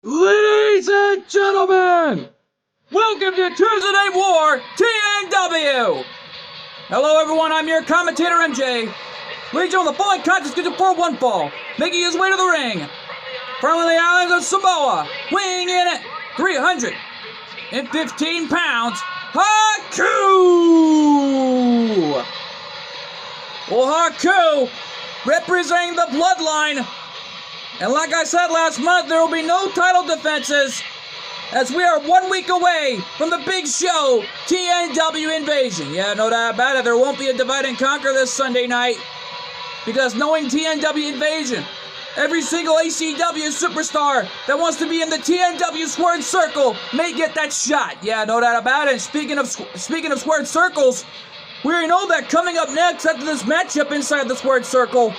Ladies and gentlemen, welcome to Tuesday Night War TNW. Hello everyone, I'm your commentator MJ. Ladies and gentlemen, the following contest is scheduled for one fall, making his way to the ring. From the islands of Samoa, weighing in at 315 pounds, Haku! Well, Haku, representing the Bloodline. And like I said last month, there will be no title defenses as we are 1 week away from the big show, TNW Invasion. Yeah, no doubt about it, there won't be a divide and conquer this Sunday night because knowing TNW Invasion, every single ACW superstar that wants to be in the TNW Squared Circle may get that shot. Yeah, no doubt about it. Speaking of Squared Circles, we already know that coming up next after this matchup inside the Squared Circle,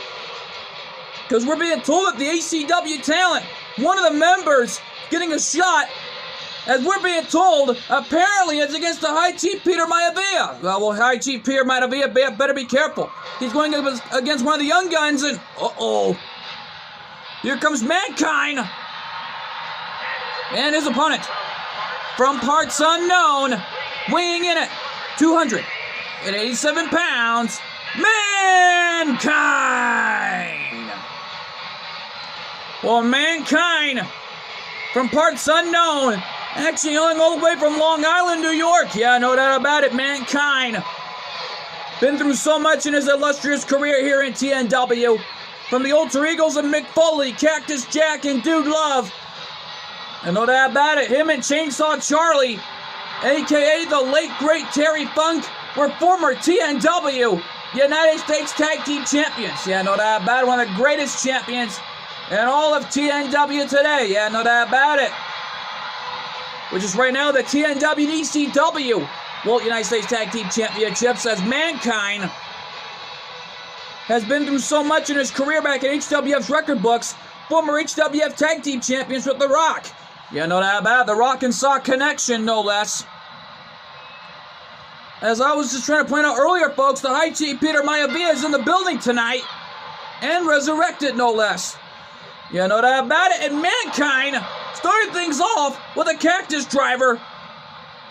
because we're being told that the ACW talent, one of the members getting a shot, as we're being told, apparently it's against the High Chief Peter Maivia. Well, High Chief Peter Maivia better be careful. He's going against one of the young guns, and uh-oh. Here comes Mankind. And his opponent, from parts unknown, weighing in at 287 pounds, Mankind. Well, Mankind, from parts unknown, actually hailing all the way from Long Island, New York. Yeah, no doubt about it, Mankind. Been through so much in his illustrious career here in TNW. From the alter egos of Mick Foley, Cactus Jack, and Dude Love. And no doubt about it, him and Chainsaw Charlie, a.k.a. the late great Terry Funk, were former TNW United States Tag Team Champions. Yeah, no doubt about it, one of the greatest champions in all of TNW today. Yeah, no doubt about it. Which is right now the TNW and ECW World United States Tag Team Championships, as Mankind has been through so much in his career back in HWF's record books. Former HWF Tag Team Champions with The Rock. Yeah, no doubt about it. The Rock and Sock connection, no less. As I was just trying to point out earlier, folks, the High Chief Peter Maivia is in the building tonight. And resurrected, no less. Yeah, no doubt about it. And Mankind started things off with a cactus driver.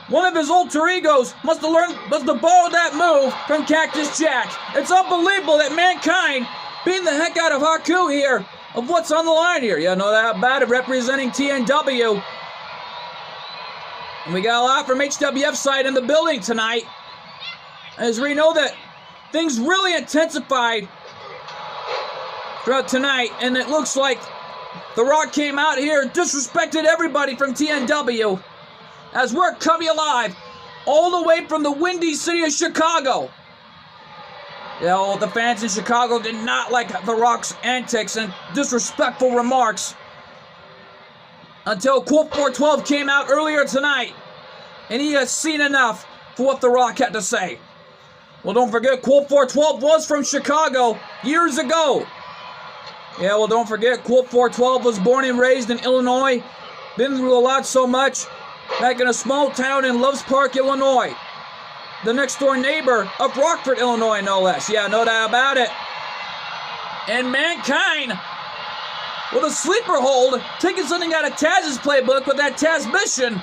One of his alter egos must have borrowed that move from Cactus Jack. It's unbelievable that Mankind beating the heck out of Haku here, of what's on the line here. Yeah, no doubt about it, representing TNW. And we got a lot from HWF side in the building tonight, as we know that things really intensified throughout tonight, and it looks like The Rock came out here and disrespected everybody from TNW, as we're coming alive all the way from the windy city of Chicago. You know, the fans in Chicago did not like The Rock's antics and disrespectful remarks until Colt 412 came out earlier tonight, and he has seen enough for what The Rock had to say. Well, don't forget, Colt 412 was from Chicago years ago. Yeah, well, don't forget, Colt 412 was born and raised in Illinois. Been through a lot so much. Back in a small town in Loves Park, Illinois. The next door neighbor of Rockford, Illinois, no less. Yeah, no doubt about it. And Mankind, with a sleeper hold, taking something out of Taz's playbook with that Taz mission.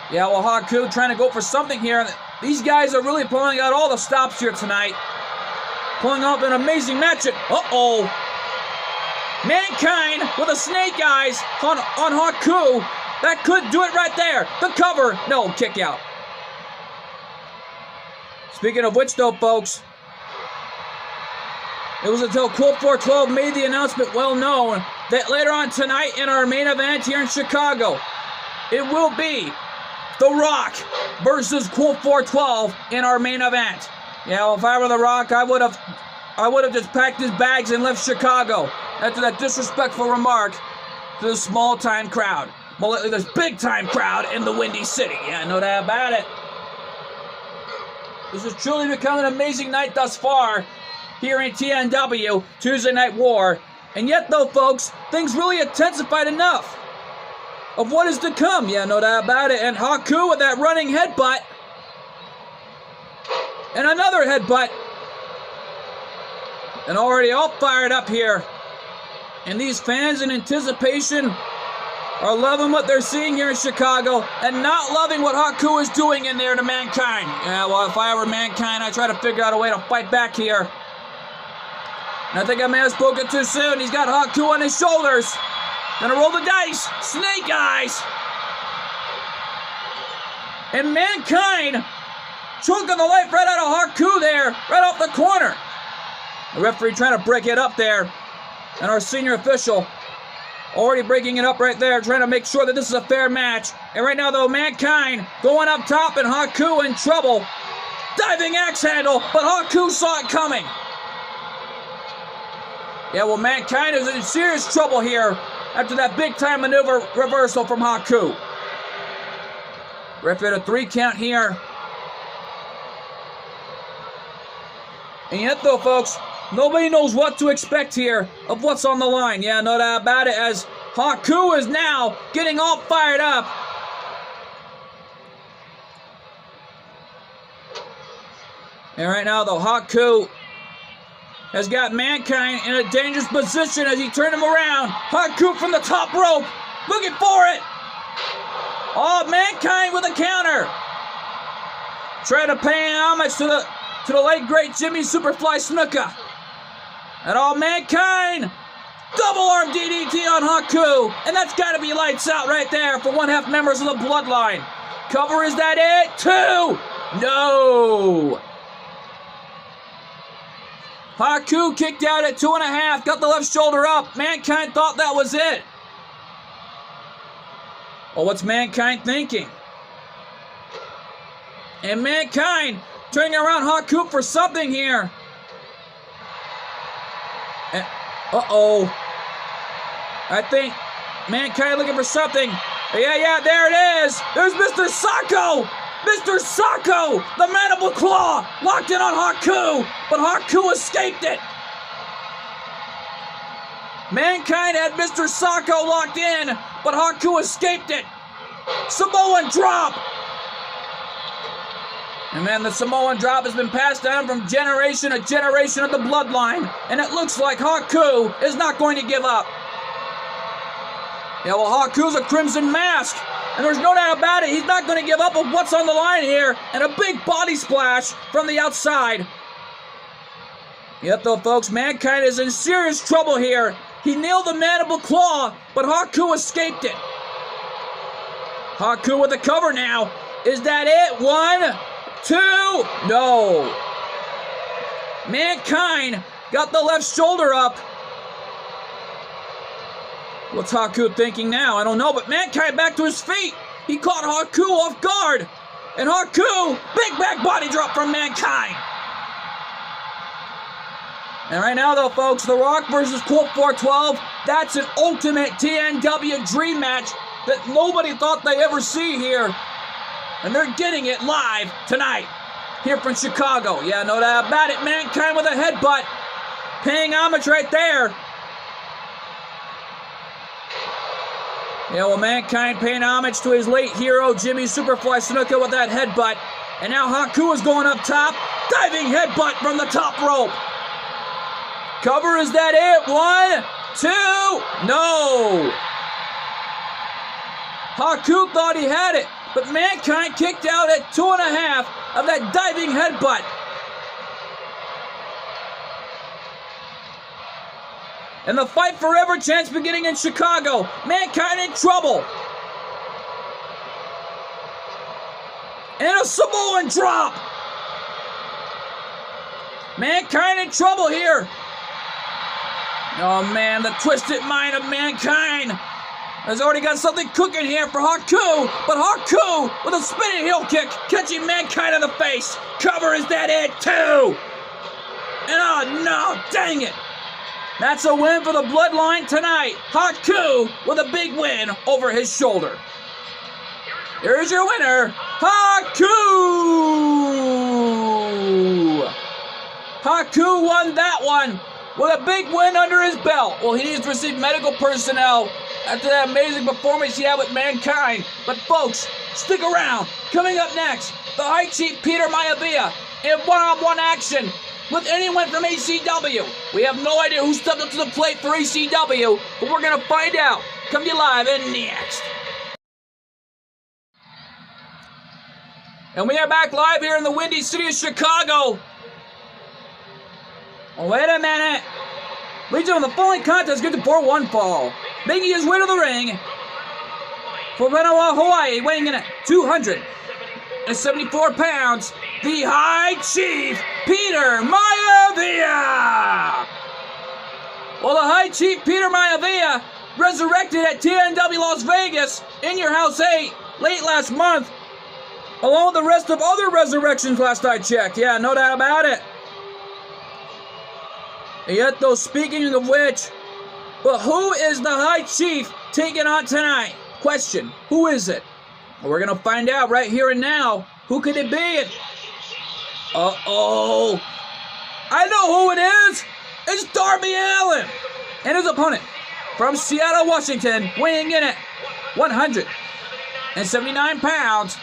Yeah, well, Haku trying to go for something here. These guys are really pulling out all the stops here tonight. Pulling off an amazing match. Uh-oh. Mankind with a snake eyes on Haku. That could do it right there. The cover. No, kick out. Speaking of which, though, folks, it was until Colt 412 made the announcement well known that later on tonight in our main event here in Chicago, it will be The Rock versus Colt 412 in our main event. Yeah, well, if I were The Rock, I would have just packed his bags and left Chicago after that disrespectful remark to the small-time crowd. Well, lately, this big-time crowd in the Windy City. Yeah, no doubt about it. This has truly become an amazing night thus far here in TNW, Tuesday Night War. And yet, though, folks, things really intensified enough of what is to come. Yeah, no doubt about it. And Haku with that running headbutt. And another headbutt. And already all fired up here. And these fans in anticipation are loving what they're seeing here in Chicago and not loving what Haku is doing in there to Mankind. Yeah, well, if I were Mankind, I'd try to figure out a way to fight back here. And I think I may have spoken too soon. He's got Haku on his shoulders. Gonna roll the dice. Snake eyes. And Mankind choking the life right out of Haku there, right off the corner. The referee trying to break it up there. And our senior official already breaking it up right there, trying to make sure that this is a fair match. And right now, though, Mankind going up top and Haku in trouble. Diving axe handle, but Haku saw it coming. Yeah, well, Mankind is in serious trouble here after that big-time maneuver reversal from Haku. Referee at a 3 count here. And yet, though, folks, nobody knows what to expect here of what's on the line. Yeah, no doubt about it, as Haku is now getting all fired up. And right now, though, Haku has got Mankind in a dangerous position as he turned him around. Haku from the top rope, looking for it. Oh, Mankind with a counter. Trying to pay homage to the late, great Jimmy Superfly Snuka. And all Mankind, double arm DDT on Haku. And that's got to be lights out right there for 1/2 members of the Bloodline. Cover, is that it? 2. No. Haku kicked out at 2.5, got the left shoulder up. Mankind thought that was it. Well, what's Mankind thinking? And Mankind turning around Haku for something here. And, uh-oh. I think Mankind looking for something. Yeah, there it is. There's Mr. Socko. Mr. Socko, the mandible claw, locked in on Haku, but Haku escaped it. Mankind had Mr. Socko locked in, but Haku escaped it. Samoan drop. And man, the Samoan drop has been passed down from generation to generation of the Bloodline, and it looks like Haku is not going to give up. Yeah, well, Haku's a Crimson Mask. And there's no doubt about it, he's not going to give up on what's on the line here. And a big body splash from the outside. Yet though, folks, Mankind is in serious trouble here. He nailed the mandible claw, but Haku escaped it. Haku with the cover now. Is that it? 1, 2, no. Mankind got the left shoulder up. What's Haku thinking now? I don't know, but Mankind back to his feet. He caught Haku off guard. And Haku, big back body drop from Mankind. And right now, though, folks, The Rock versus Colt 412, that's an ultimate TNW dream match that nobody thought they'd ever see here. And they're getting it live tonight here from Chicago. Yeah, no doubt about it. Mankind with a headbutt. Paying homage right there. Yeah, well, Mankind paying homage to his late hero, Jimmy Superfly Snuka, with that headbutt. And now Haku is going up top. Diving headbutt from the top rope. Cover, is that it? 1, 2, no. Haku thought he had it, but Mankind kicked out at 2.5 of that diving headbutt. And the fight forever chance beginning in Chicago. Mankind in trouble. And a Samoan drop. Mankind in trouble here. Oh man, the twisted mind of Mankind has already got something cooking here for Haku. But Haku with a spinning heel kick, catching Mankind in the face. Cover, is that it? 2. And oh no, dang it. That's a win for the Bloodline tonight. Haku with a big win over his shoulder. Here's your winner, Haku! Haku won that one with a big win under his belt. Well, he needs to receive medical personnel after that amazing performance he had with Mankind. But folks, stick around. Coming up next, the High Chief Peter Maivia in one-on-one action with anyone from ECW. We have no idea who stepped up to the plate for ECW, but we're going to find out come to you live and next. And we are back live here in the windy city of Chicago. Oh, wait a minute. Legion on the falling contest gets a 4-1 fall. Making his way to the ring for Renoa, Hawaii, weighing in at 274 pounds, the High Chief, Peter Maivia. Well, the High Chief, Peter Maivia, resurrected at TNW Las Vegas in Your House 8 late last month, along with the rest of other resurrections last I checked. Yeah, no doubt about it. And yet, though, speaking of which, but who is the High Chief taking on tonight? Question, who is it? Well, we're going to find out right here and now. Who could it be? Uh-oh. I know who it is. It's Darby Allin. And his opponent from Seattle, Washington, weighing in at 179 pounds,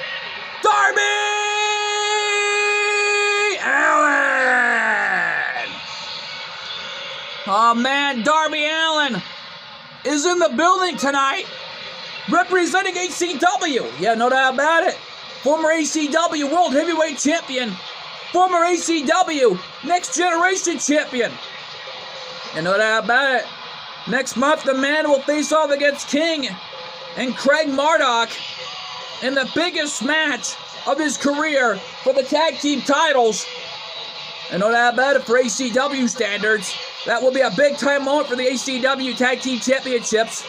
Darby Allin. Oh, man, Darby Allin is in the building tonight, representing ACW. Yeah, no doubt about it. Former ACW World Heavyweight Champion. Former ACW Next Generation Champion. And no doubt about it. Next month, the man will face off against King and Craig Marduk in the biggest match of his career for the tag team titles. And no doubt about it, for ACW standards, that will be a big-time moment for the ACW Tag Team Championships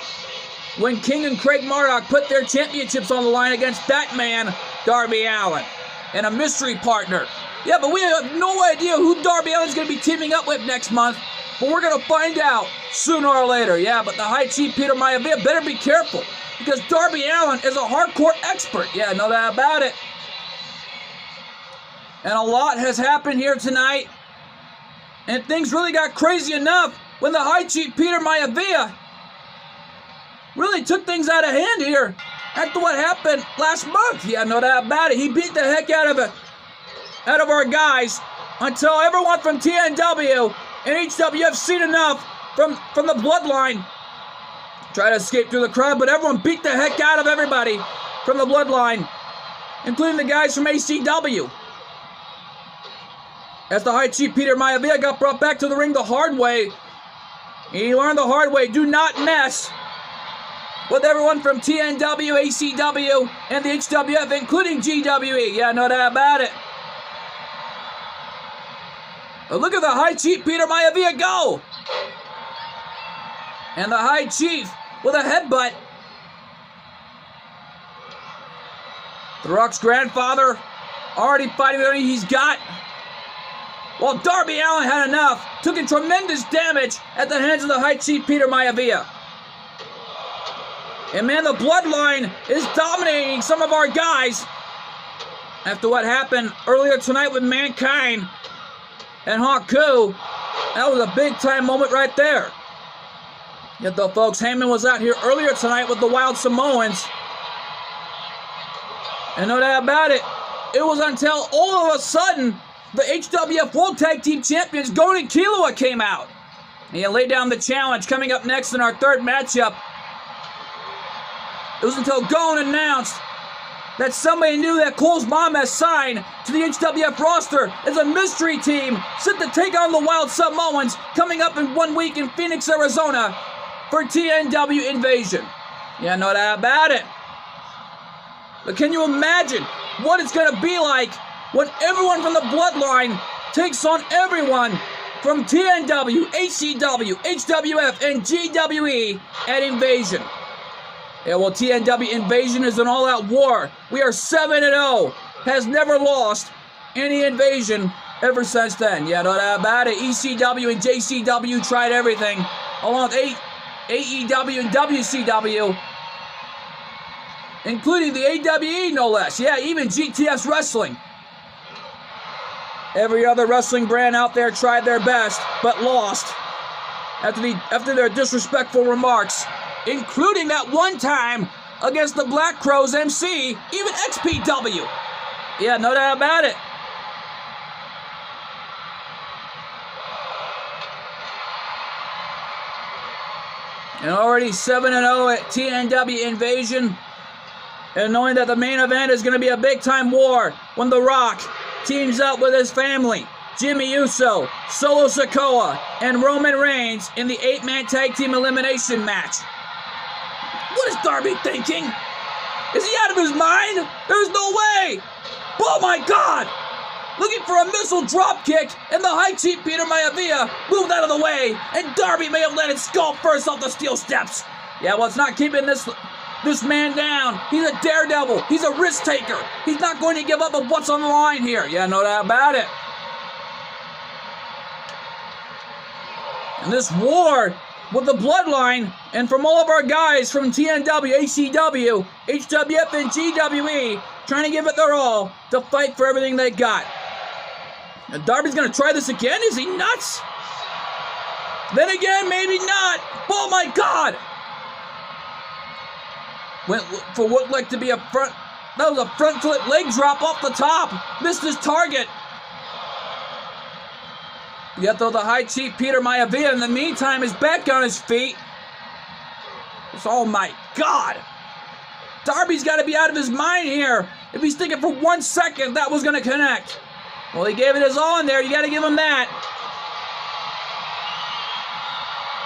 when King and Craig Marduk put their championships on the line against that man, Darby Allin, and a mystery partner. Yeah, but we have no idea who Darby Allin's going to be teaming up with next month, but we're going to find out sooner or later. Yeah, but the High Chief Peter Maivia better be careful, because Darby Allin is a hardcore expert. Yeah, no doubt about it. And a lot has happened here tonight, and things really got crazy enough when the High Chief Peter Maivia really took things out of hand here after what happened last month. Yeah, no doubt about it. He beat the heck out of our guys until everyone from TNW and HWF seen enough from the Bloodline. Tried to escape through the crowd, but everyone beat the heck out of everybody from the Bloodline, including the guys from ACW. As the High Chief Peter Maivia got brought back to the ring the hard way, he learned the hard way, do not mess with everyone from TNW, ACW, and the HWF, including GWE. Yeah, no doubt about it. But look at the High Chief Peter Maivia go. And the High Chief with a headbutt. The Rock's grandfather already fighting with everything he's got. While Darby Allin had enough, took in tremendous damage at the hands of the High Chief Peter Maivia. And man, the Bloodline is dominating some of our guys after what happened earlier tonight with Mankind and Haku. That was a big-time moment right there. Yet though, folks, Heyman was out here earlier tonight with the Wild Samoans. And no doubt about it, it was until all of a sudden the HWF World Tag Team Champions, Gon and Killua, came out. And he laid down the challenge. Coming up next in our third matchup, it was until Gon announced that somebody knew that Cole's mom has signed to the HWF roster as a mystery team set to take on the Wild Samoans coming up in 1 week in Phoenix, Arizona for TNW Invasion. Yeah, no doubt about it. But can you imagine what it's going to be like when everyone from the Bloodline takes on everyone from TNW, ACW, HWF, and GWE at Invasion? Yeah, well, TNW Invasion is an all-out war. We are 7-0. Has never lost any Invasion ever since then. Yeah, no doubt about it. ECW and JCW tried everything, along with AEW and WCW, including the AWE, no less. Yeah, even GTS Wrestling. Every other wrestling brand out there tried their best, but lost after their disrespectful remarks, including that one time against the Black Crowes MC, even XPW. Yeah, no doubt about it. And already 7-0 at TNW Invasion. And knowing that the main event is going to be a big-time war when The Rock teams up with his family, Jimmy Uso, Solo Sikoa, and Roman Reigns in the 8-man tag team elimination match. What is Darby thinking? Is he out of his mind? There's no way! Oh my God! Looking for a missile drop kick, and the high chief Peter Maivia moved out of the way, and Darby may have landed skull first off the steel steps. Yeah, well, it's not keeping this man down. He's a daredevil. He's a risk taker. He's not going to give up on what's on the line here. Yeah, no doubt about it. And this war with the Bloodline, and from all of our guys from TNW, ACW, HWF, and GWE, trying to give it their all to fight for everything they got. And Darby's going to try this again? Is he nuts? Then again, maybe not. Oh my God! Went for what looked like to be a front. That was a front flip leg drop off the top. Missed his target. Yet though the high chief Peter Maivia in the meantime is back on his feet. Oh my God! Darby's got to be out of his mind here. If he's thinking for 1 second that was going to connect. Well, he gave it his all in there. You got to give him that.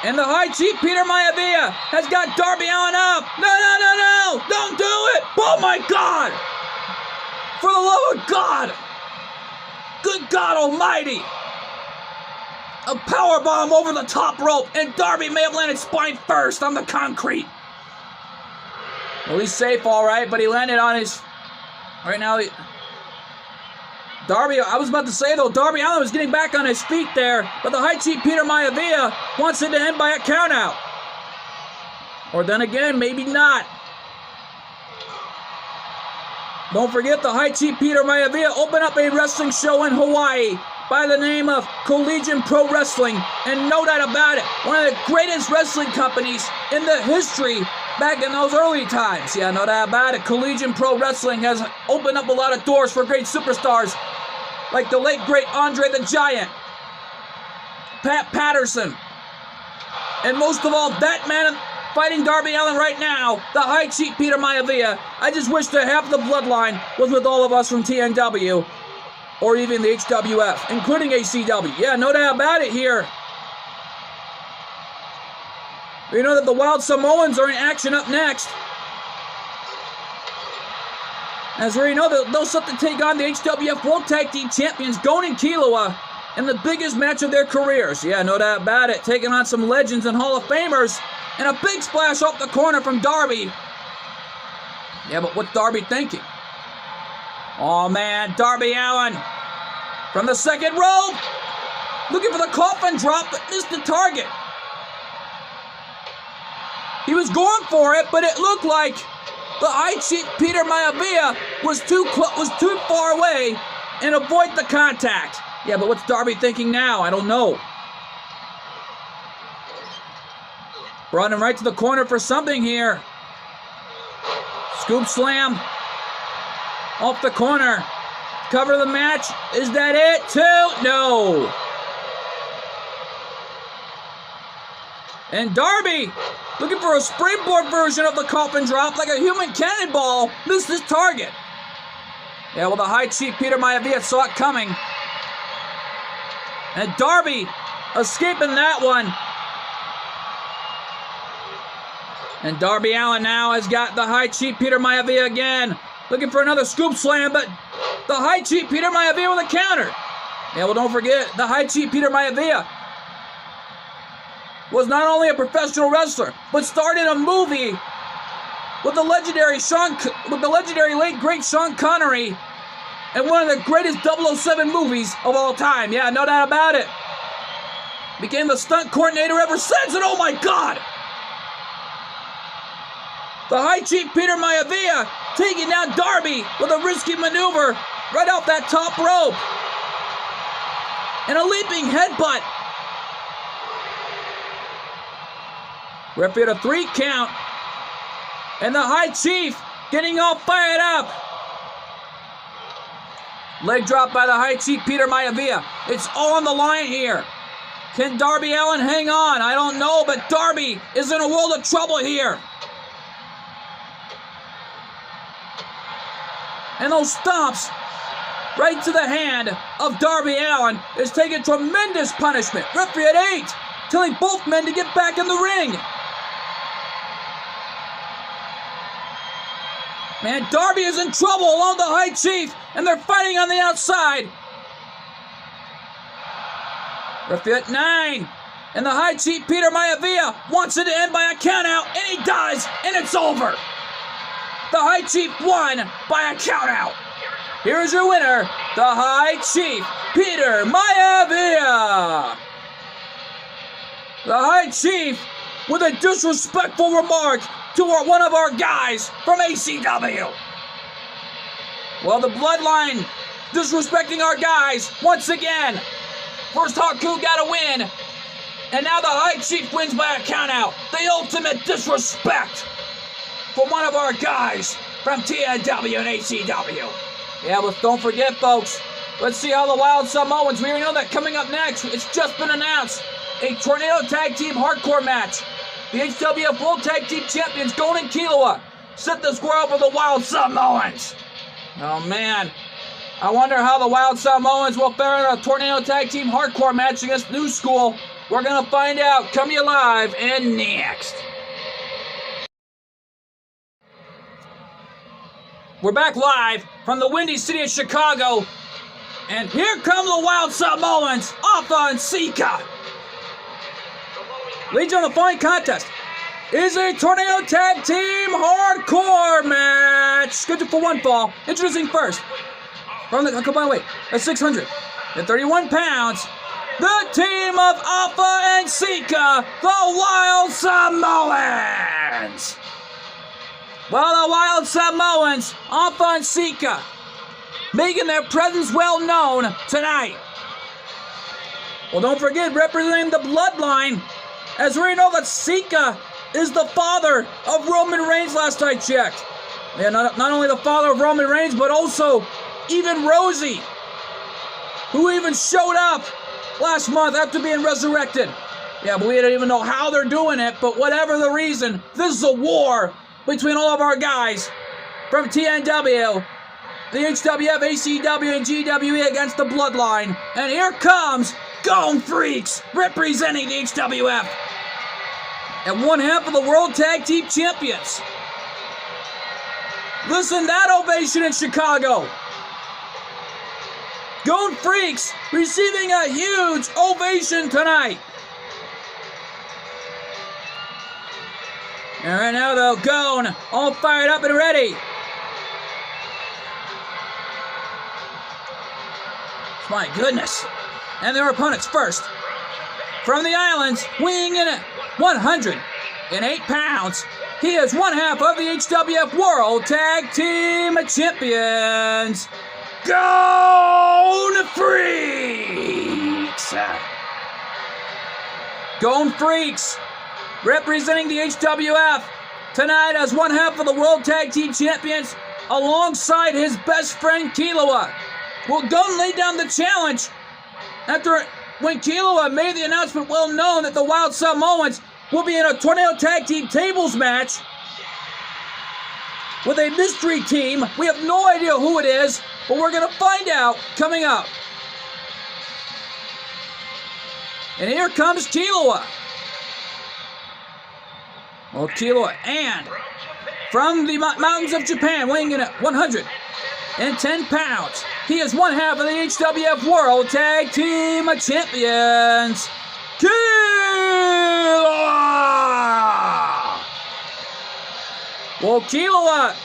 And the high chief Peter Maivia has got Darby Allin up. No! Don't do it! Oh my God! For the love of God! Good God Almighty! A powerbomb over the top rope, and Darby may have landed spine first on the concrete. Well, he's safe, all right, but he landed on his. Right now, Darby. I was about to say though, Darby Allin was getting back on his feet there, but the high chief Peter Maivia wants it to end by a countout. Or then again, maybe not. Don't forget the high chief Peter Maivia opened up a wrestling show in Hawaii by the name of Collegian Pro Wrestling, and no doubt about it, one of the greatest wrestling companies in the history back in those early times. Yeah, no doubt about it. Collegian Pro Wrestling has opened up a lot of doors for great superstars like the late great Andre the Giant, Pat Patterson, and most of all, that man fighting Darby Allin right now, the high chief Peter Maivia. I just wish that half the bloodline was with all of us from TNW. Or even the HWF, including ACW. Yeah, no doubt about it here. We know that the Wild Samoans are in action up next. As we already know, they'll set to take on the HWF World Tag Team Champions, Gon and Killua, in the biggest match of their careers. Yeah, no doubt about it. Taking on some legends and Hall of Famers. And a big splash off the corner from Darby. Yeah, but what's Darby thinking? Oh man, Darby Allin from the second rope, looking for the coffin drop, but missed the target. He was going for it, but it looked like the high chief Peter Maivia was too far away and avoid the contact. Yeah, but what's Darby thinking now? I don't know. Brought him right to the corner for something here. Scoop slam. Off the corner. Cover the match. Is that it? 2? No. And Darby, looking for a springboard version of the coffin drop like a human cannonball, missed his target. Yeah, well, the high chief Peter Maivia saw it coming. And Darby escaping that one. And Darby Allin now has got the high chief Peter Maivia again. Looking for another scoop slam, but the high chief Peter Maivia with a counter. Yeah, well, don't forget, the high chief Peter Maivia was not only a professional wrestler, but starred in a movie with the legendary late great Sean Connery, and one of the greatest 007 movies of all time. Yeah, no doubt about it. Became the stunt coordinator ever since, and oh my God! The high chief Peter Maivia taking down Darby with a risky maneuver right off that top rope. And a leaping headbutt. Referee at a 3 count. And the high chief getting all fired up. Leg drop by the high chief Peter Maivia. It's all on the line here. Can Darby Allin hang on? I don't know, but Darby is in a world of trouble here. And those stomps right to the hand of Darby Allin is taking tremendous punishment. Referee at 8, telling both men to get back in the ring. Man, Darby is in trouble along the High Chief, and they're fighting on the outside. Referee at 9, and the High Chief, Peter Maivia, wants it to end by a countout, and he does, and it's over. The High Chief won by a countout. Here's your winner, the High Chief, Peter Maivia. The High Chief with a disrespectful remark to one of our guys from ACW. Well, the Bloodline disrespecting our guys once again. First Haku got a win, and now the High Chief wins by a countout. The ultimate disrespect from one of our guys from TNW and ACW. Yeah, but don't forget, folks, let's see how the Wild Samoans, we already know that coming up next, it's just been announced, a Tornado Tag Team Hardcore match. The HWF World Tag Team Champions, Gon and Killua, set the square up with the Wild Samoans. Oh, man. I wonder how the Wild Samoans will fare in a Tornado Tag Team Hardcore match against New School. We're going to find out coming live and next. We're back live from the Windy City of Chicago. And here come the Wild Samoans, Alpha and Sika. Leads on the following contest is a Tornado Tag Team Hardcore match. Scheduled for one fall. Introducing first, from the combined weight at 631 pounds, the team of Alpha and Sika, the Wild Samoans. Well, the Wild Samoans, Alpha and Sika, making their presence well known tonight. Well, don't forget, representing the Bloodline, as we know that Sika is the father of Roman Reigns last I checked. Yeah, not only the father of Roman Reigns, but also even Rosie, who even showed up last month after being resurrected. Yeah, but we don't even know how they're doing it, but whatever the reason, this is a war between all of our guys from TNW, the HWF, ACW, and GWE against the Bloodline. And here comes Gon Freaks representing the HWF and one half of the World Tag Team Champions. Listen to that ovation in Chicago. Gon Freaks receiving a huge ovation tonight. And right now, though, Gon all fired up and ready. My goodness. And their opponents first. From the islands, weighing in at 108 pounds, he is one half of the HWF World Tag Team Champions, Gon Freaks. Gon Freaks, representing the HWF tonight as one half of the World Tag Team Champions, alongside his best friend Killua. Well, Gon laid down the challenge after when Killua made the announcement well known that the Wild Samoans will be in a Tornado Tag Team Tables match with a mystery team. We have no idea who it is, but we're going to find out coming up. And here comes Killua. Well, Killua, and from the mountains of Japan, weighing in at 110 pounds, he is one half of the HWF World Tag Team Champions, Killua! Well, Killua,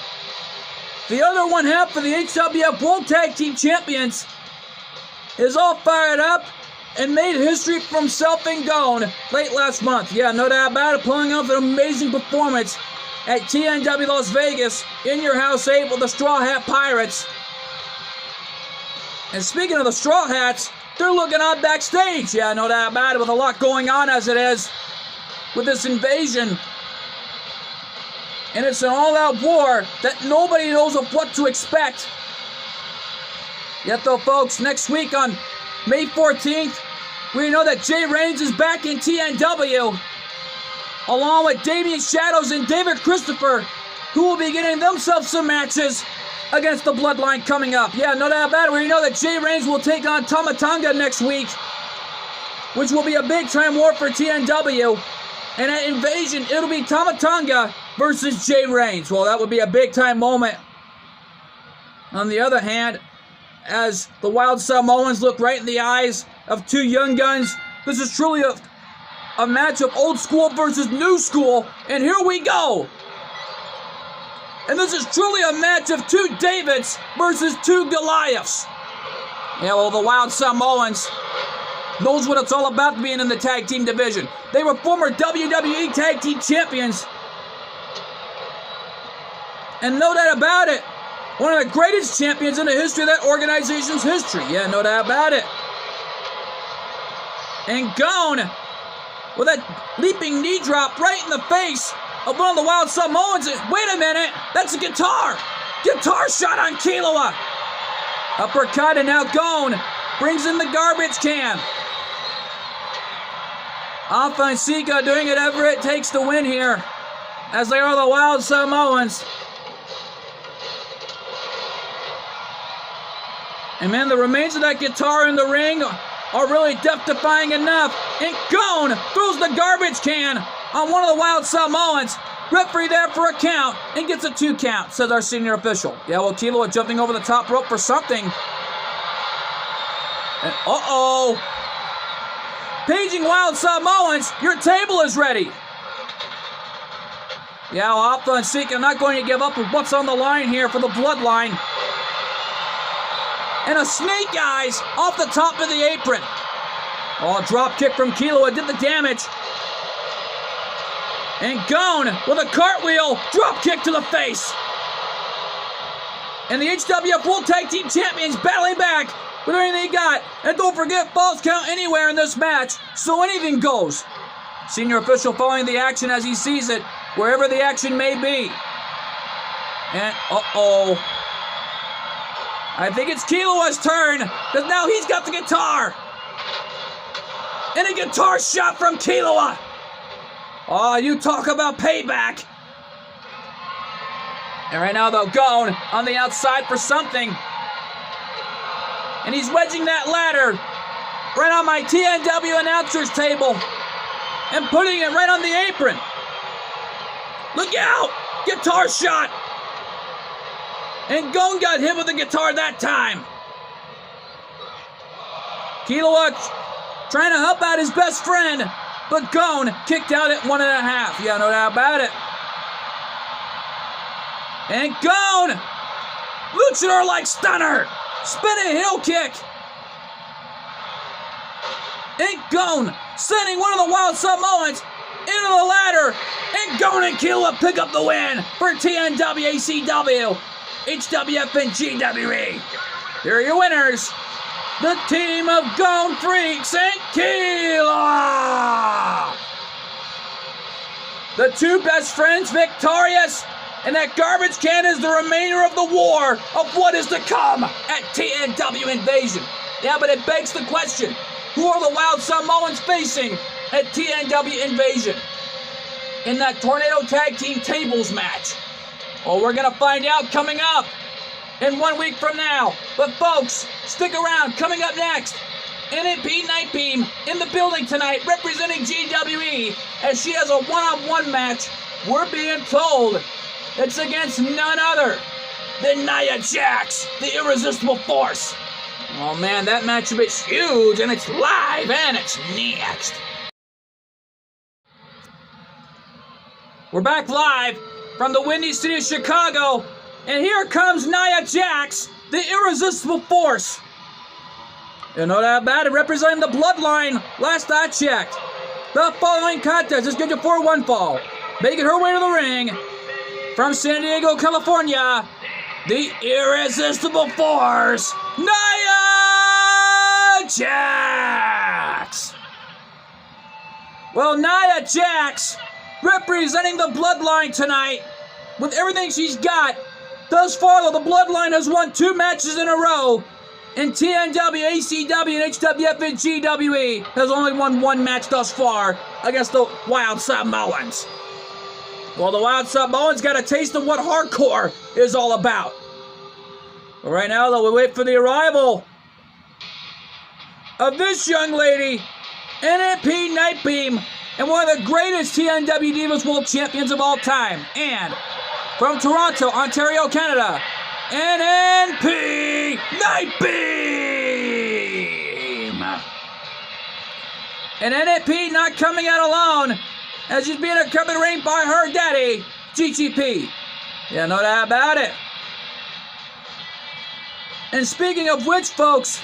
the other one half of the HWF World Tag Team Champions, is all fired up and made history for himself and Gon late last month. Yeah, no doubt about it, pulling off an amazing performance at TNW Las Vegas in your house 8 with the Straw Hat Pirates. And speaking of the Straw Hats, they're looking on backstage. Yeah, no doubt about it, with a lot going on as it is with this invasion. And it's an all-out war that nobody knows of what to expect. Yet though, folks, next week on May 14th, We know that Jay Reigns is back in TNW, along with Damian Shadows and David Christopher, who will be getting themselves some matches against the Bloodline coming up. Yeah, no doubt about it. We know that Jay Reigns will take on Tama Tonga next week, which will be a big-time war for TNW. And at Invasion, it'll be Tama Tonga versus Jay Reigns. Well, that would be a big-time moment. On the other hand, as the Wild Samoans look right in the eyes of two young guns, this is truly a match of old school versus new school. And here we go. And this is truly a match of two Davids versus two Goliaths. Yeah, well, the Wild Samoans knows what it's all about being in the tag team division. They were former WWE Tag Team Champions. And no doubt about it, one of the greatest champions in the history of that organization's history. Yeah, no doubt about it. And gone with that leaping knee drop right in the face of one of the Wild Samoans. Wait a minute, that's a guitar. Guitar shot on Kilowa. Uppercut, and now Gone brings in the garbage can. Alpha and Sika doing whatever it takes to win here, as they are the Wild Samoans. And man, the remains of that guitar in the ring are really death-defying enough. And Gone throws the garbage can on one of the Wild Samoans. Referee there for a count and gets a 2 count, says our senior official. Yeah, well, Kilowa jumping over the top rope for something. And, uh-oh. Paging Wild Samoans, your table is ready. Yeah, well, Alpha and Sika not going to give up with what's on the line here for the Bloodline. And a snake eyes off the top of the apron. Oh, a drop kick from Kilowa did the damage. And Gone with a cartwheel, drop kick to the face. And the HWF World Tag Team Champions battling back with everything they got. And don't forget, falls count anywhere in this match, so anything goes. Senior official following the action as he sees it, wherever the action may be. And, uh-oh. I think it's Kilowa's turn, because now he's got the guitar. And a guitar shot from Kilowa. Oh, you talk about payback. And right now, though, Gone on the outside for something. And he's wedging that ladder right on my TNW announcer's table and putting it right on the apron. Look out! Guitar shot! And Gone got hit with the guitar that time. Kilowa trying to help out his best friend, but Gone kicked out at 1.5. Yeah, no doubt about it. And Gone! Luchador-like stunner! Spinning heel kick! And Gone sending one of the Wild Samoans into the ladder. And Gone and Kilowa pick up the win for TNW, ACW, HWF, and GWE. Here are your winners. The team of Gone Freaks and Kilowa. The two best friends victorious. And that garbage can is the remainder of the war of what is to come at TNW Invasion. Yeah, but it begs the question, who are the Wild Samoans facing at TNW Invasion in that Tornado Tag Team Tables match? Well, we're going to find out coming up in 1 week from now. But folks, stick around. Coming up next, NMP Night Beam in the building tonight representing GWE as she has a one-on-one match. We're being told it's against none other than Nia Jax, the Irresistible Force. Oh man, that matchup is huge, and it's live, and it's next. We're back live from the Windy City of Chicago, and here comes Nia Jax, the Irresistible Force. You know that about it, representing the Bloodline, last I checked. The following contest is scheduled for one fall. Making her way to the ring, from San Diego, California, the Irresistible Force, Nia Jax. Well, Nia Jax, representing the Bloodline tonight, with everything she's got. Thus far, though, the Bloodline has won 2 matches in a row, in TNW, ACW, and HWF and GWE has only won one match thus far against the Wild Samoans. Well, the Wild Samoans got a taste of what hardcore is all about. But right now, though, we wait for the arrival of this young lady, NMP Nightbeam, and one of the greatest TNW Divas World Champions of all time. And from Toronto, Ontario, Canada, NMP Nightbeam. And NMP not coming out alone, as she's being accompanied by her daddy, GGP. Yeah, no doubt about it. And speaking of which, folks,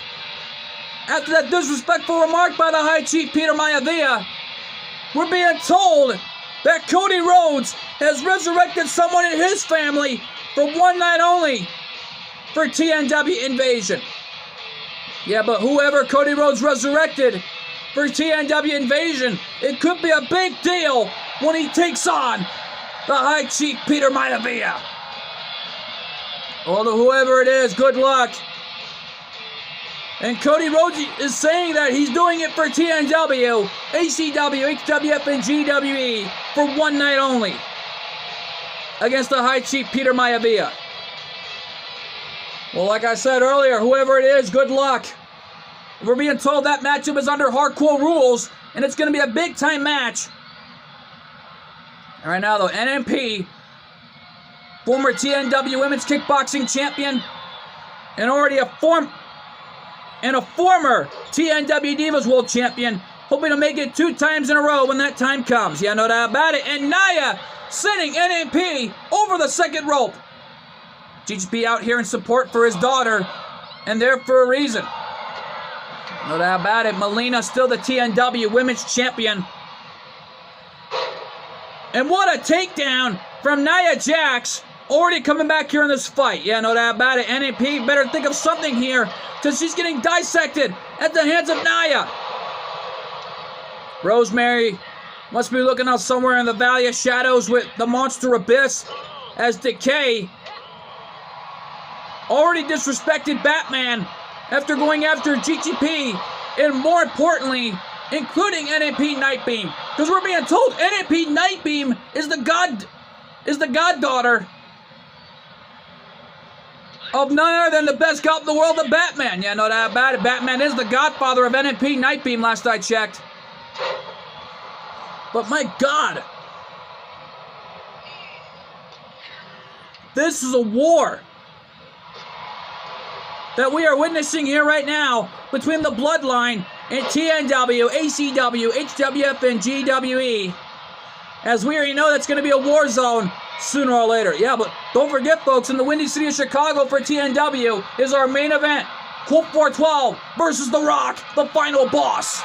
after that disrespectful remark by the High Chief Peter Maivia, we're being told that Cody Rhodes has resurrected someone in his family for one night only for TNW Invasion. Yeah, but whoever Cody Rhodes resurrected for TNW Invasion, it could be a big deal when he takes on the High Chief Peter Maivia. Although whoever it is, good luck. And Cody Rhodes is saying that he's doing it for TNW, ACW, HWF, and GWE for one night only against the High Chief Peter Maivia. Well, like I said earlier, whoever it is, good luck. We're being told that matchup is under hardcore rules, and it's going to be a big-time match. All right, now, though, NMP, former TNW Women's Kickboxing Champion, and already a former TNW Divas World Champion, hoping to make it 2 times in a row when that time comes. Yeah, no doubt about it. And Nia sending NMP over the second rope. GGP out here in support for his daughter, and there for a reason. No doubt about it. Melina still the TNW Women's Champion. And what a takedown from Nia Jax. Already coming back here in this fight. Yeah, no doubt about it. NMP better think of something here, because she's getting dissected at the hands of Nia. Rosemary must be looking out somewhere in the Valley of Shadows with the Monster Abyss, as Decay already disrespected Batman after going after GGP, and more importantly, including NMP Nightbeam. Because we're being told NMP Nightbeam is the goddaughter of none other than the best cop in the world, the Batman. Yeah, no doubt about it. Batman is the godfather of NMP Nightbeam, last I checked. But my God, this is a war that we are witnessing here right now between the Bloodline and TNW, ACW, HWF, and GWE. As we already know, that's going to be a war zone sooner or later. Yeah, but don't forget, folks, in the Windy City of Chicago for TNW is our main event. Colt 412 versus The Rock, the final boss.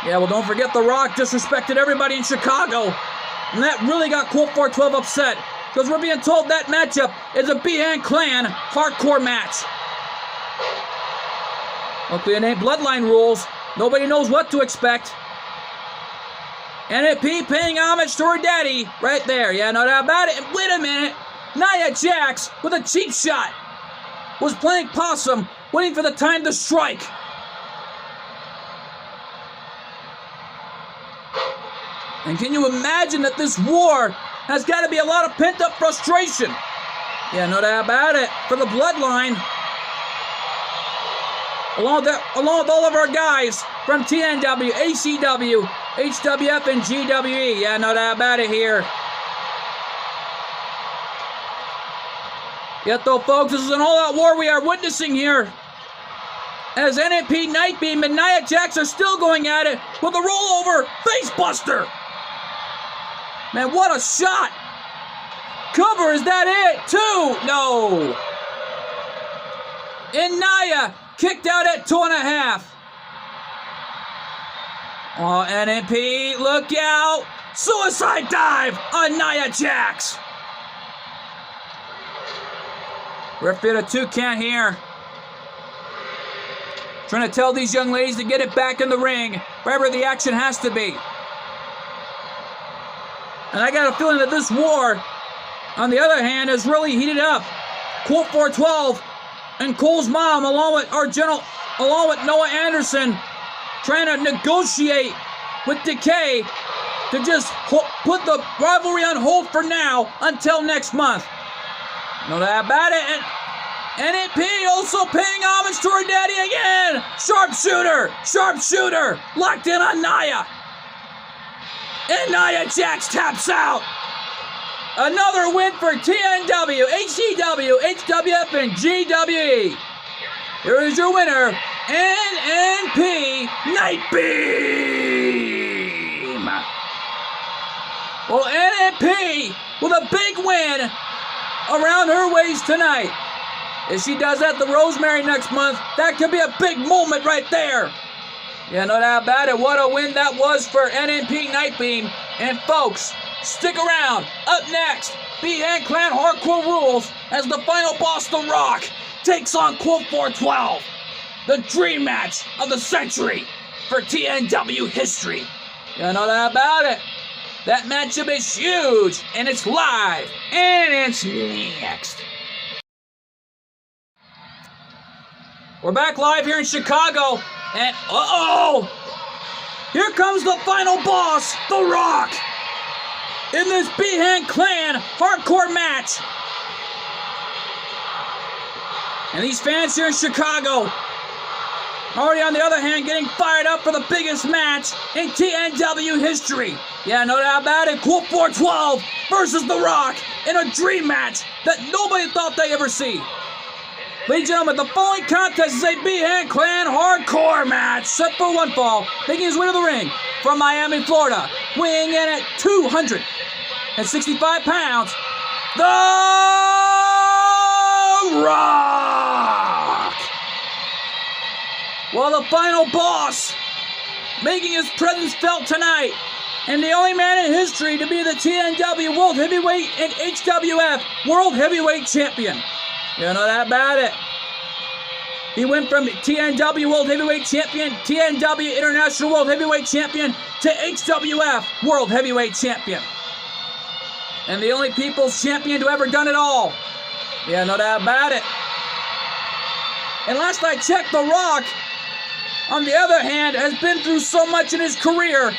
Yeah, well, don't forget The Rock disrespected everybody in Chicago, and that really got Colt 412 upset, because we're being told that matchup is a Behan Clan hardcore match. Luckily, it ain't Bloodline rules. Nobody knows what to expect. NMP paying homage to her daddy right there. Yeah, no doubt about it. And wait a minute. Nia Jax with a cheap shot was playing possum, waiting for the time to strike. And can you imagine that this war has got to be a lot of pent-up frustration? Yeah, no doubt about it. For the Bloodline, along with all of our guys from TNW, ACW, HWF, and GWE. Yeah, no doubt about it here. Yet though, folks, this is an all-out war we are witnessing here, as NMP Nightbeam and Nia Jax are still going at it with a rollover facebuster. Man, what a shot. Cover, is that it? 2, no. And Nia kicked out at 2.5. Oh, NMP, look out. Suicide dive on Nia Jax. Referee at a 2 count here. Trying to tell these young ladies to get it back in the ring, wherever the action has to be. And I got a feeling that this war, on the other hand, is really heated up. Colt 412 And Cole's mom, along with Noah Anderson, trying to negotiate with Decay to just put the rivalry on hold for now until next month. No doubt about it. And NAP also paying homage to her daddy again. Sharpshooter, locked in on Nia. And Nia Jax taps out. Another win for TNW, HCW, HWF, and GWE. Here is your winner, NNP Nightbeam. Well, NNP with a big win around her waist tonight. If she does that at the Rosemary next month, that could be a big moment right there. Yeah, no doubt about it. What a win that was for NNP Nightbeam. And folks, stick around. Up next, B-Hand Clan Hardcore Rules as the final boss, The Rock, takes on Colt 412. The dream match of the century for TNW history. You know that about it. That matchup is huge, and it's live, and it's next. We're back live here in Chicago, and here comes the final boss, The Rock, in this B-Hand Clan hardcore match. And these fans here in Chicago, already on the other hand, getting fired up for the biggest match in TNW history. Yeah, no doubt about it. Colt 412 versus The Rock in a dream match that nobody thought they'd ever see. Ladies and gentlemen, the following contest is a B-Hand Clan hardcore match set for one fall, making his way to the ring from Miami, Florida, weighing in at 265 pounds, The Rock. Well, the final boss, making his presence felt tonight, and the only man in history to be the TNW World Heavyweight and HWF World Heavyweight Champion. You know that about it. He went from TNW World Heavyweight Champion, TNW International World Heavyweight Champion, to HWF World Heavyweight Champion. And the only People's Champion to ever done it all. Yeah, no doubt about it. And last I checked, The Rock, on the other hand, has been through so much in his career.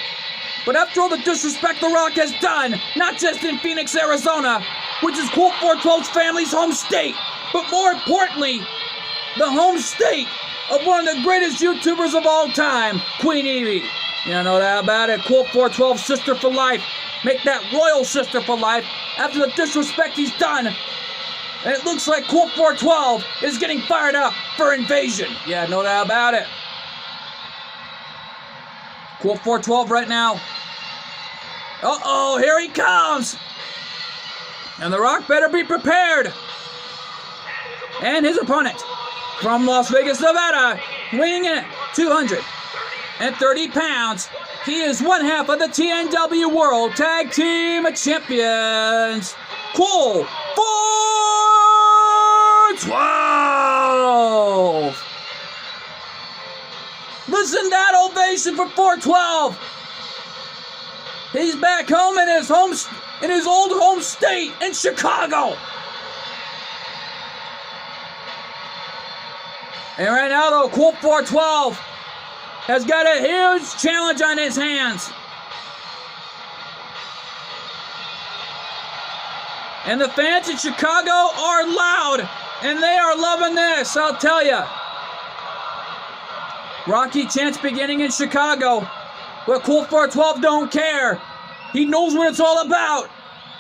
But after all the disrespect The Rock has done, not just in Phoenix, Arizona, which is Colt 412's family's home state, but more importantly, the home state of one of the greatest YouTubers of all time, Queen Evie. You know that about it. Colt 412's sister for life. Make that royal sister for life after the disrespect he's done. And it looks like Colt 412 is getting fired up for Invasion. Yeah, no doubt about it. Colt 412 right now. Uh-oh, here he comes. And The Rock better be prepared. And his opponent from Las Vegas, Nevada, weighing in at 230 pounds. He is one half of the TNW World Tag Team Champions, Colt 412. Listen to that ovation for 412. He's back home in his old home state in Chicago. And right now, though, Colt 412 has got a huge challenge on his hands. And the fans in Chicago are loud, and they are loving this, I'll tell you. Rocky chants beginning in Chicago, but Colt 412 don't care. He knows what it's all about.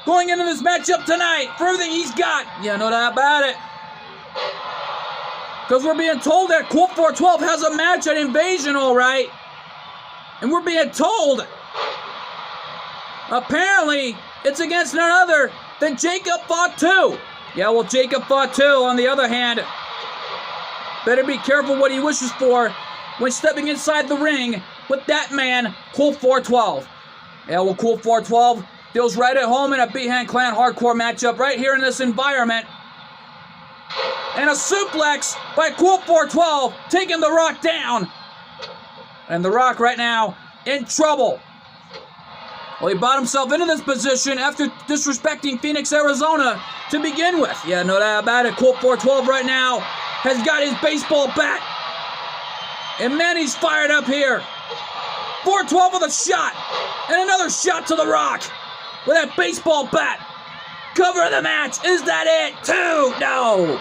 Going into this matchup tonight, for everything he's got. You know that about it. Because we're being told that Colt 412 has a match at Invasion, all right. And we're being told, apparently, it's against none other than Jacob Fatu. Yeah, well, Jacob Fatu, on the other hand, better be careful what he wishes for when stepping inside the ring with that man, Colt 412. Yeah, well, Colt 412 feels right at home in a B-Hand Clan hardcore matchup right here in this environment. And a suplex by Colt 412, taking The Rock down. And The Rock right now in trouble. Well, he brought himself into this position after disrespecting Phoenix, Arizona to begin with. Yeah, no doubt about it. Colt 412 right now has got his baseball bat. And Manny's fired up here. 412 with a shot. And another shot to The Rock with that baseball bat. Cover of the match. Is that it? 2. No.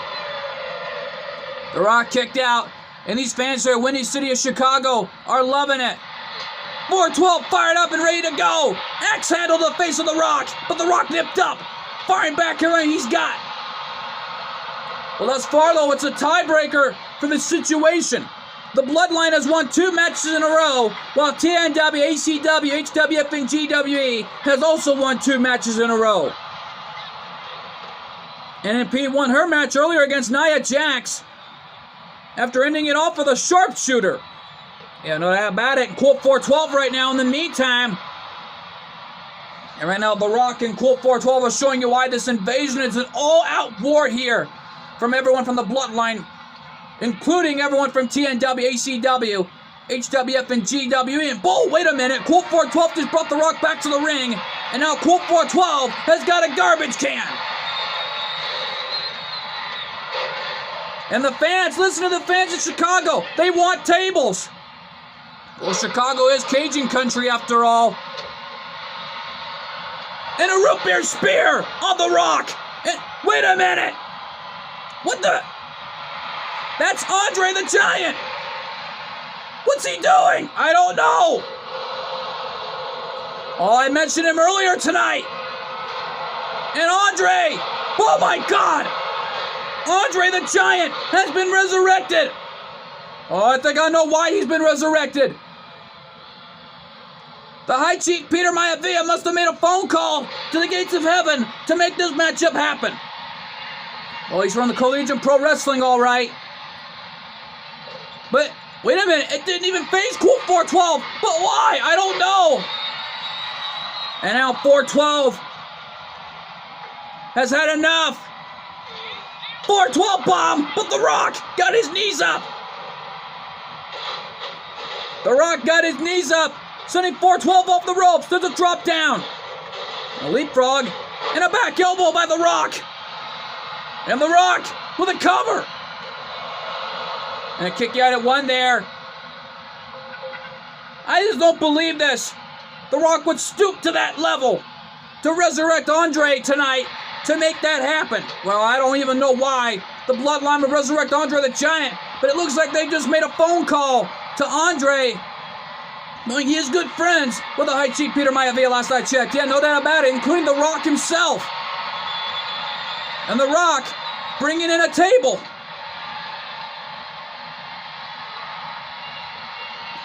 The Rock kicked out. And these fans here at Windy City of Chicago are loving it. 412 fired up and ready to go. Axe handle to the face of The Rock. But The Rock nipped up. Firing back here and he's got. Well, thus far, though, it's a tiebreaker for the situation. The Bloodline has won 2 matches in a row, while TNW, ACW, HWF, and GWE has also won 2 matches in a row. NMP won her match earlier against Nia Jax after ending it off with a sharpshooter. Yeah, no doubt about it. Colt 412 right now in the meantime. And right now, The Rock and Colt 412 are showing you why this invasion is an all-out war here from everyone from the Bloodline, including everyone from TNW, ACW, HWF, and GWE. And, oh, wait a minute. Colt 412 just brought The Rock back to the ring. And now Colt 412 has got a garbage can. And the fans, listen to the fans in Chicago. They want tables. Well, Chicago is Cajun country after all. And a root beer spear on The Rock. And, wait a minute. What the? That's Andre the Giant. What's he doing? I don't know. Oh, I mentioned him earlier tonight. And Andre, oh my God. Andre the Giant has been resurrected. Oh, I think I know why he's been resurrected. The High Chief Peter Maivia must have made a phone call to the gates of heaven to make this matchup happen. Well, he's from the Collegiate Pro Wrestling, all right. But, wait a minute, it didn't even face Colt 412. But why? I don't know. And now 412 has had enough. 412 bomb, but The Rock got his knees up. The Rock got his knees up, sending 412 off the ropes. There's a drop down. A leapfrog and a back elbow by The Rock. And The Rock with a cover. And a kick out at 1 there. I just don't believe this. The Rock would stoop to that level to resurrect Andre tonight to make that happen. Well, I don't even know why the Bloodline would resurrect Andre the Giant, but it looks like they just made a phone call to Andre, knowing he is good friends with the High Chief Peter Maivia last I checked. Yeah, no doubt about it, including The Rock himself. And The Rock bringing in a table.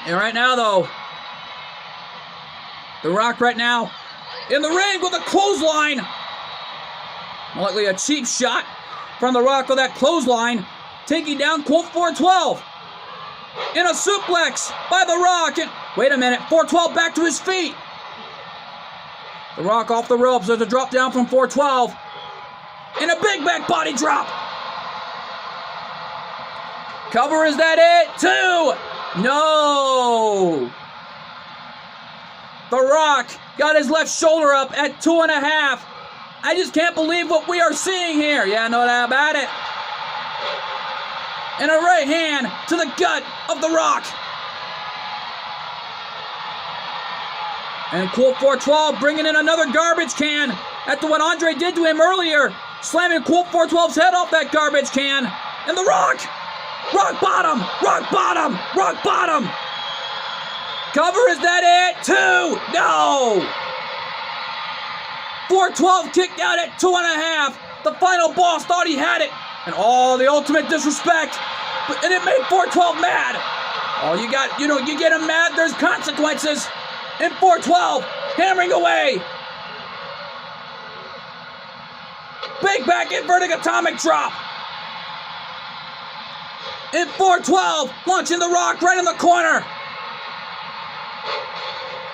And right now, though, The Rock right now in the ring with a clothesline. Likely a cheap shot from The Rock with that clothesline, taking down Colt 412. In a suplex by The Rock. And wait a minute, 412 back to his feet. The Rock off the ropes. There's a drop down from 412. And a big back body drop. Cover, is that it? 2. No. The Rock got his left shoulder up at 2.5. I just can't believe what we are seeing here. Yeah, no doubt about it. And a right hand to the gut of The Rock. And Colt 412 bringing in another garbage can after what Andre did to him earlier, slamming Colt 412's head off that garbage can. And The Rock. Rock bottom. Rock bottom. Rock bottom. Cover, is that it? 2. No. 412 kicked out at 2.5. The final boss thought he had it. And all the ultimate disrespect. And it made 412 mad. Oh, you get him mad, there's consequences. And 412 hammering away. Big back inverting atomic drop. And 412 launching The Rock right in the corner.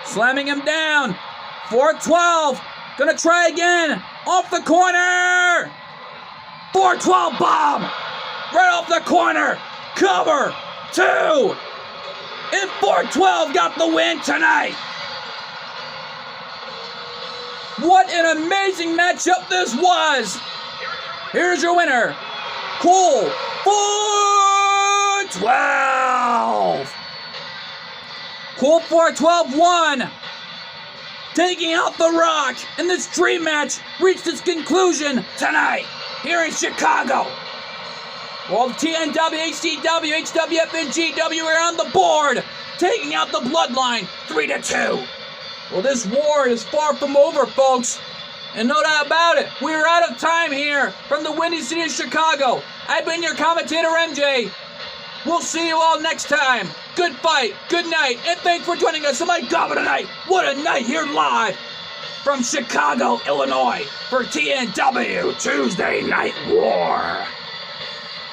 Slamming him down. 412 gonna try again. Off the corner. 412 bomb. Right off the corner. Cover. 2. And 412 got the win tonight. What an amazing matchup this was. Here's your winner, Colt 412. Colt 412 won, taking out The Rock, and this dream match reached its conclusion tonight here in Chicago. While TNW, HCW, HWF, and GW are on the board, taking out the Bloodline 3-2. Well, this war is far from over, folks. And no doubt about it, we're out of time here from the Windy City of Chicago. I've been your commentator, MJ. We'll see you all next time. Good fight, good night, and thanks for joining us. Oh my God, what a night! What a night here live from Chicago, Illinois for TNW Tuesday Night War.